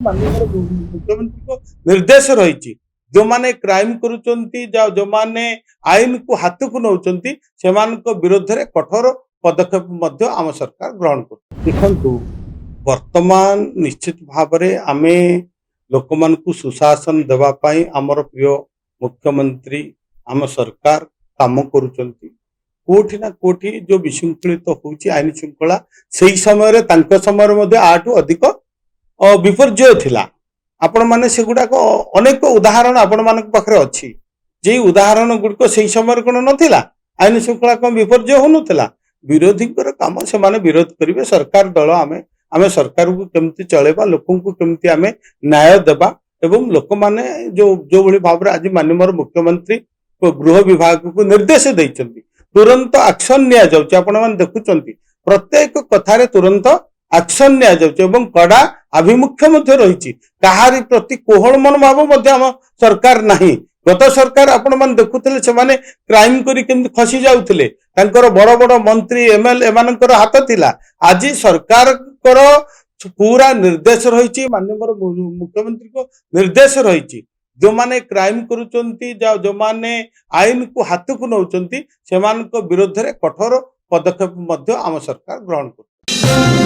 माननीय मुख्यमंत्री निर्देश रही जो माने क्राइम करुचंती जो माने आईन को हाथ को नौचंती सेमानक विरोध में कठोर पदक्षेप मध्य आम सरकार ग्रहण कर देखंतु वर्तमान निश्चित भाव में आमे लोक मान को सुशासन देवा पाई आमर प्रिय मुख्यमंत्री आम सरकार काम करुचंती कोठी ना कोठी जो विशृंखलित होची आईन श्रृंखला सही समय तांको समय मध्ये आठू अधिक विपर्जय थिला आपण माने सेगुडाक अनेक उदाहरण आपण मान पाखरे अछि जे उदाहरण गुड़िक सही समय कोन नथिला आईन श्रृंखला कम विपर्जय हो नथिला विरोधी काम से माने विरोध करिवे सरकार दल आमे आमे सरकार को केमती चलेबा लोकन को केमती आमे न्याय देबा एवं लोक माने जो भली भाव रे आज माननीय मुख्यमंत्री गृह विभाग को निर्देश दैछंती तुरंत एक्शन निया जाउची आपण मान देखुचंती प्रत्येक कथारे तुरंत एक्शन निया जाउची एवं कड़ा आभिमुख्य मध्य रही कहारी प्रति कोहल मनोभाव मध्य आम सरकार नाही गत सरकार आपण मान देखुथिले से माने क्राइम करी केमती खसी जाउथिले तांकर बड़ बड़ मंत्री एमएलए एमानकर हाथ थिला आज सरकार कर पूरा निर्देश रही माननीय मुख्यमंत्री को निर्देश रही जो माने क्राइम करुचंती जो माने आईन को हाथ को नौचंती सेमानक विरोध में कठोर पदक्षेप मध्य आम सरकार ग्रहण कर